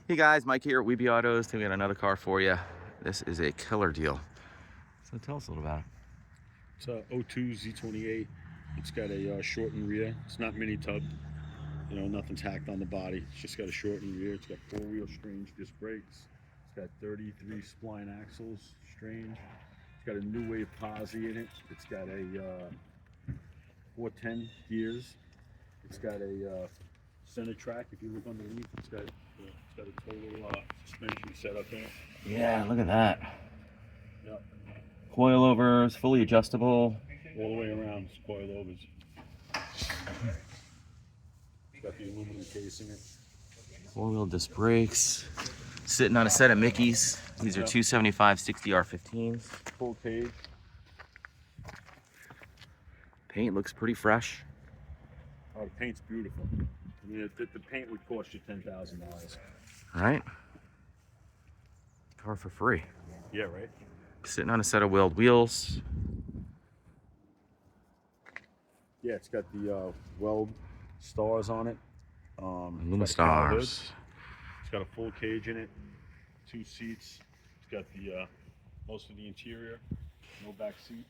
Hey guys, Mike here at Weeby Autos. Today we got another car for you. This is a killer deal. So tell us a little about it. It's a 02 Z28. It's got a shortened rear. It's not mini tub. You know, nothing's hacked on the body. It's just got a shortened rear. It's got four-wheel strange disc brakes. It's got 33 spline axles, strange. It's got a new wave Posi in it. It's got a 410 gears. It's got a center track. If you look underneath, it's got a total suspension setup in it. Yeah, look at that. Yep. Coilovers, fully adjustable. All the way around, it's coilovers. It's got the aluminum case in it. Four-wheel disc brakes. Sitting on a set of Mickeys. These are 275 60R15s. Full cage. Paint looks pretty fresh. Oh, the paint's beautiful. I mean, the paint would cost you $10,000. Right? Car for free. Yeah, right? Sitting on a set of Weld wheels. Yeah, it's got the Weld stars on it. Luma stars. It's got a full cage in it. 2 seats. It's got the most of the interior. No back seat.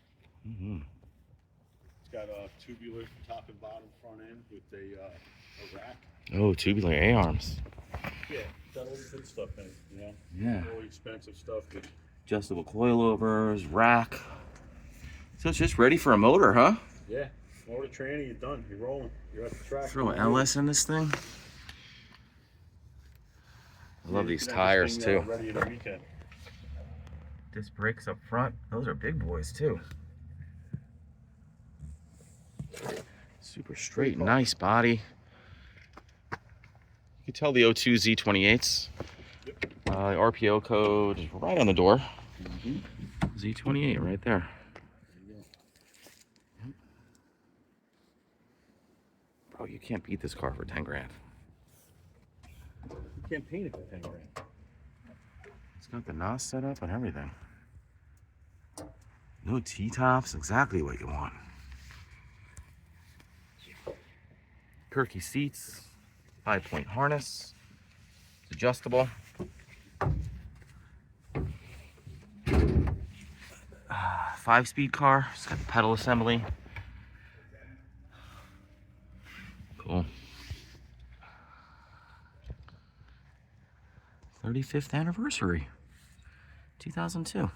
It's got a tubular top and bottom front end with a rack. Oh, tubular A-arms. Yeah, it's got all the good stuff in it, you know? Yeah. All the expensive stuff. Adjustable coilovers, rack. So it's just ready for a motor, huh? Yeah. Motor training, you're done. You're rolling. You're at the track. Throw an LS in this thing. I love these tires too. Ready in the weekend. Disc brakes up front. Those are big boys too. Super straight, nice body. You can tell the 02 Z28s. The RPO code is right on the door. Z28 right there. Bro, you can't beat this car for 10 grand. You can't paint it for 10 grand. It's got the NOS set up and everything. No T-tops, exactly what you want. Kirkey seats, 5-point harness, it's adjustable. 5-speed car, it's got the pedal assembly. Cool. 35th anniversary, 2002.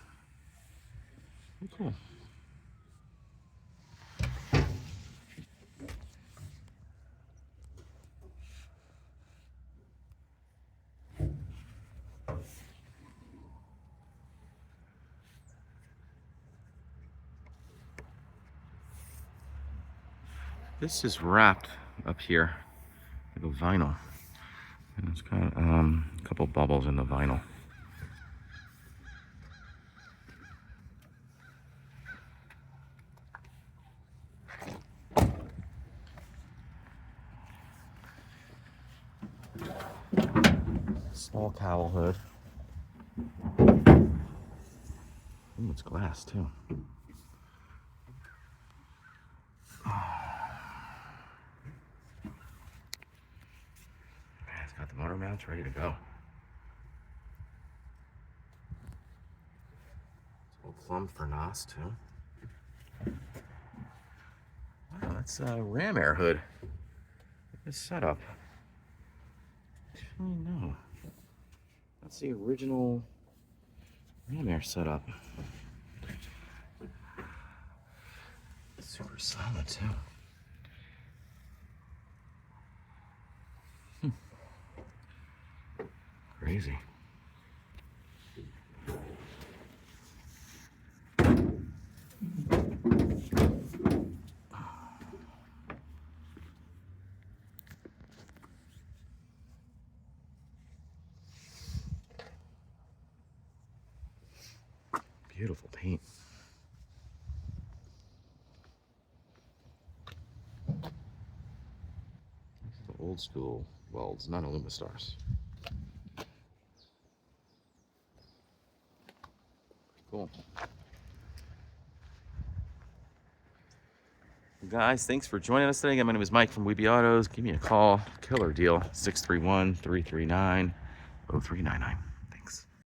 Cool. This is wrapped up here with a vinyl, and it's got a couple bubbles in the vinyl. Small cowl hood. Ooh, it's glass too. It's got the motor mounts ready to go. It's all plumbed for NOS too. Wow, that's a ram air hood. Look at this setup. Actually, no. That's the original ram air setup. Super solid too. Crazy. Beautiful paint. This is the old school Welds, not Luma stars. Cool. Guys, thanks for joining us today. Again, my name is Mike from Weeby Autos. Give me a call. Killer deal. 631-339-02 0399.